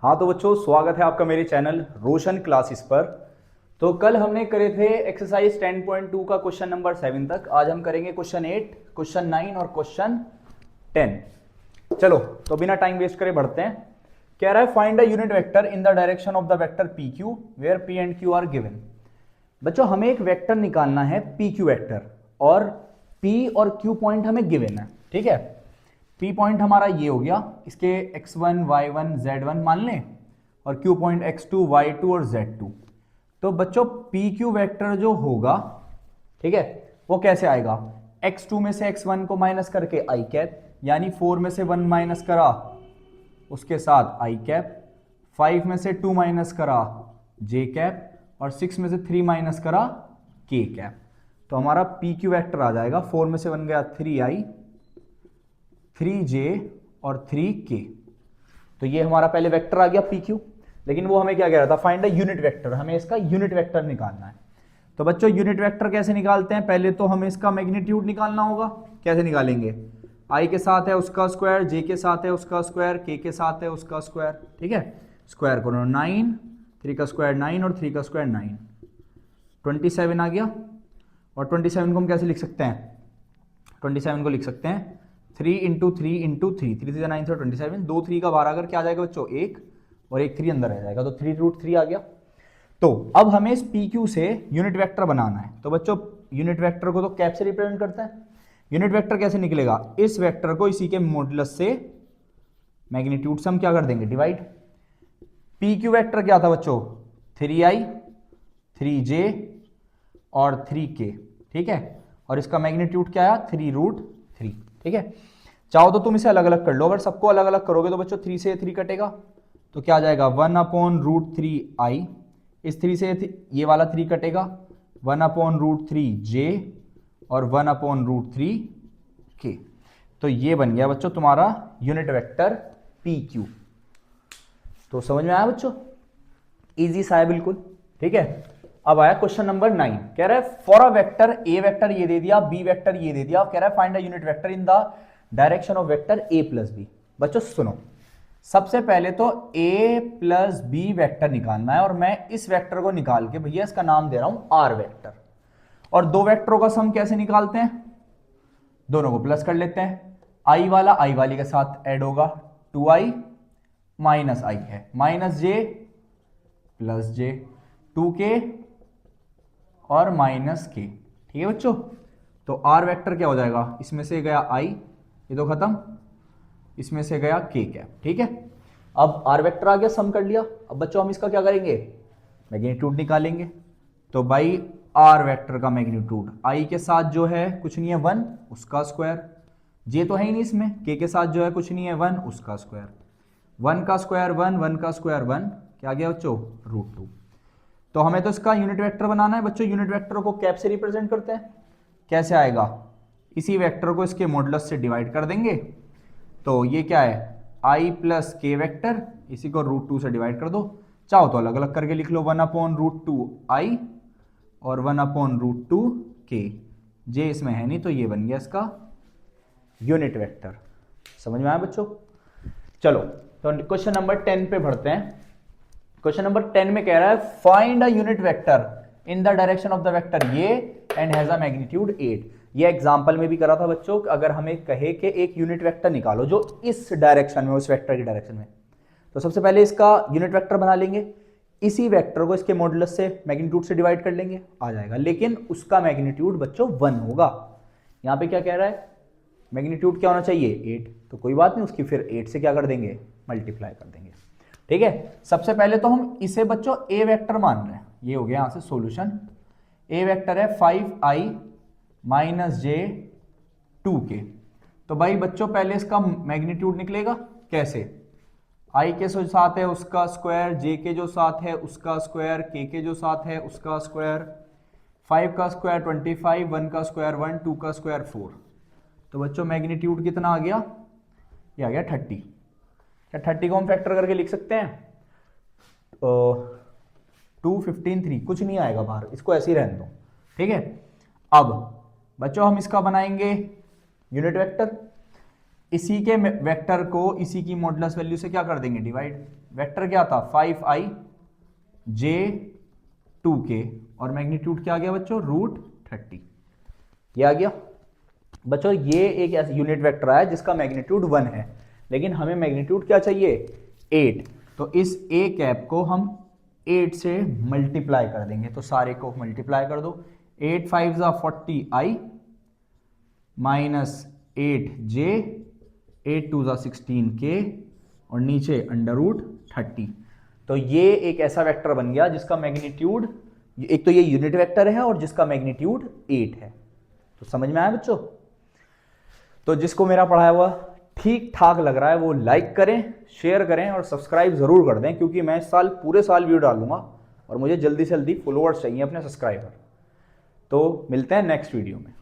हाँ तो बच्चों, स्वागत है आपका मेरे चैनल रोशन क्लासेस पर। तो कल हमने करे थे एक्सरसाइज 10.2 का क्वेश्चन नंबर 7 तक। आज हम करेंगे क्वेश्चन 8, क्वेश्चन 9 और क्वेश्चन 10। चलो तो बिना टाइम वेस्ट करे बढ़ते हैं। कह रहा है find a unit vector in the direction of the vector P Q where P and Q are given. बच्चों हमें एक वेक्टर निकालना है पी क्यू वेक्टर, और पी और क्यू पॉइंट हमें गिवन है। ठीक है, पी पॉइंट हमारा ये हो गया, इसके x1 y1 z1 मान लें, और q पॉइंट x2 y2 और z2। तो बच्चों पी क्यू वेक्टर जो होगा, ठीक है, वो कैसे आएगा? x2 में से x1 को माइनस करके i कैप, यानी 4 में से 1 माइनस करा उसके साथ i कैप, 5 में से 2 माइनस करा j कैप, और 6 में से 3 माइनस करा k कैप। तो हमारा पी क्यू वेक्टर आ जाएगा, 4 में से 1 गया 3i, 3j और 3k। तो ये हमारा पहले वेक्टर आ गया PQ। लेकिन वो हमें क्या कह रहा था? फाइंड अ यूनिट वेक्टर, हमें इसका यूनिट वेक्टर निकालना है। तो बच्चों यूनिट वेक्टर कैसे निकालते हैं? पहले तो हमें इसका मैग्नीट्यूड निकालना होगा। कैसे निकालेंगे? i के साथ है उसका स्क्वायर, j के साथ है उसका स्क्वायर, k के साथ है उसका स्क्वायर। ठीक है, स्क्वायर करो 9, 3 का स्क्वायर 9 और 3 का स्क्वायर 9, 27 आ गया। और 27 को हम कैसे लिख सकते हैं? 27 को लिख सकते हैं 3 इंटू 3 इंटू 3, 3 से 9 से 27, 2 3 का 12 अगर क्या आ जाएगा बच्चों? 1, और 1 3 अंदर रह जाएगा, तो 3√3 आ गया। तो अब हमें इस PQ से यूनिट वेक्टर बनाना है। तो बच्चों यूनिट वेक्टर को तो कैप से रिप्रेजेंट करते हैं। यूनिट वेक्टर कैसे निकलेगा? इस वेक्टर को इसी के मॉडुलस से, मैग्नीट्यूड से हम क्या कर देंगे? डिवाइड। PQ वेक्टर क्या था बच्चों? 3i, 3j और 3k। ठीक है, और इसका मैग्नीट्यूड क्या आया? 3√3। ठीक है, चाहो तो तुम इसे अलग अलग कर लो। अगर सबको अलग अलग करोगे तो बच्चों 3 से 3 कटेगा, तो क्या आ जाएगा? 1/√3i। इस 3 से ये वाला 3 कटेगा, 1/√3j और 1/√3k। तो ये बन गया बच्चों तुम्हारा यूनिट वेक्टर PQ। तो समझ में आया बच्चों? इजी सा है बिल्कुल। ठीक है, अब आया क्वेश्चन नंबर 9। कह रहा है for a vector A vector ये दे दिया, बी वेक्टर ये दे दिया, कह रहा है find a unit vector in the direction of vector A plus B. बच्चों सुनो, सबसे पहले तो ए प्लस बी वेक्टर निकालना है, और मैं इस वेक्टर को निकाल के भैया इसका नाम दे रहा हूं आर वेक्टर। और दो वेक्टरों का सम कैसे निकालते हैं? दोनों को प्लस कर लेते हैं। आई वाला आई वाली के साथ ऐड होगा, 2i माइनस आई है, minus j plus j, 2k और माइनस k। ठीक है बच्चों, तो आर वेक्टर क्या हो जाएगा? इसमें से गया i, ये तो खत्म, इसमें से गया k कैप। ठीक है, अब आर वेक्टर आ गया, सम कर लिया। अब बच्चों हम इसका क्या करेंगे? मैग्नीट्यूड निकालेंगे। तो भाई आर वेक्टर का मैग्नीट्यूड i के साथ जो है कुछ नहीं है 1, उसका स्क्वायर, j तो है ही नहीं इसमें, k के साथ जो है कुछ नहीं है 1, उसका स्क्वायर, 1 का स्क्वायर 1, 1 का स्क्वायर 1, क्या गया बच्चों? √2। तो हमें तो इसका यूनिट वेक्टर बनाना है बच्चों। यूनिट वेक्टर को कैप से रिप्रेजेंट करते हैं। कैसे आएगा? इसी वेक्टर को इसके मॉडुलस से डिवाइड कर देंगे। तो ये क्या है? i प्लस के वेक्टर, इसी को √2 से डिवाइड कर दो। चाहो तो अलग अलग करके लिख लो, 1/√2i और 1/√2k। j इसमें है नहीं, तो ये बन गया इसका यूनिट वेक्टर। समझ में आया बच्चों? चलो तो क्वेश्चन नंबर 10 पे बढ़ते हैं। क्वेश्चन नंबर 10 में कह रहा है find a unit vector in the direction of the vector ये एंड हैज अ मैग्नीट्यूड 8। ये एग्जांपल में भी करा था बच्चों। अगर हमें कहे कि एक यूनिट वेक्टर निकालो जो इस डायरेक्शन में, उस वेक्टर की डायरेक्शन में, तो सबसे पहले इसका यूनिट वेक्टर बना लेंगे। इसी वेक्टर को इसके मॉडुलस से, मैग्नीट्यूड से डिवाइड कर लेंगे, आ जाएगा। लेकिन उसका मैग्नीट्यूड बच्चों 1 होगा। यहां पे क्या कह रहा है? मैग्नीट्यूड क्या होना चाहिए? 8। तो कोई बात नहीं, उसकी फिर 8 से क्या कर देंगे? मल्टीप्लाई कर देंगे। ठीक है, सबसे पहले तो हम इसे बच्चों ए वेक्टर मान रहे हैं। ये हो गया यहां से सॉल्यूशन। ए वेक्टर है 5i माइनस j 2k। तो भाई बच्चों पहले इसका मैग्नीट्यूड निकलेगा। कैसे? i के जो साथ है उसका स्क्वायर, j के जो साथ है उसका स्क्वायर, k के जो साथ है उसका स्क्वायर, 5 का स्क्वायर 25, 1 का स्क्वायर 1, 2 का स्क्वायर 4। तो बच्चों मैग्नीट्यूड कितना आ गया? ये आ गया 30। क्या 30 को हम फैक्टर करके लिख सकते हैं? 2 15 3, कुछ नहीं आएगा बाहर, इसको ऐसे ही रहने दो। ठीक है, अब बच्चों हम इसका बनाएंगे यूनिट वेक्टर। इसी के वेक्टर को इसी की मॉडुलस वैल्यू से क्या कर देंगे, डिवाइड। वेक्टर क्या था 5i j 2k और मैग्नीट्यूड क्या आ गया बच्चों, √30। ये आ गया बच्चों। ये एक यूनिट वेक्टर आया जिसका मैग्नीट्यूड 1 है, लेकिन हमें मैग्नीट्यूड क्या चाहिए, 8। तो इस a कैप को हम 8 से मल्टीप्लाई कर देंगे, तो सारे को मल्टीप्लाई कर दो। 8 5 40i माइनस 8j 8 2 16k और नीचे √30। तो ये एक ऐसा वेक्टर बन गया जिसका मैग्नीट्यूड, एक तो ये यूनिट वेक्टर है और जिसका मैग्नीट्यूड 8 है। तो समझ में आया बच्चों। तो जिसको मेरा पढ़ाया हुआ ठीक ठाक लग रहा है वो लाइक करें, शेयर करें और सब्सक्राइब जरूर कर दें, क्योंकि मैं इस साल पूरे साल वीडियो डालूंगा और मुझे जल्दी से जल्दी फॉलोअर्स चाहिए अपने, सब्सक्राइबर। तो मिलते हैं नेक्स्ट वीडियो में।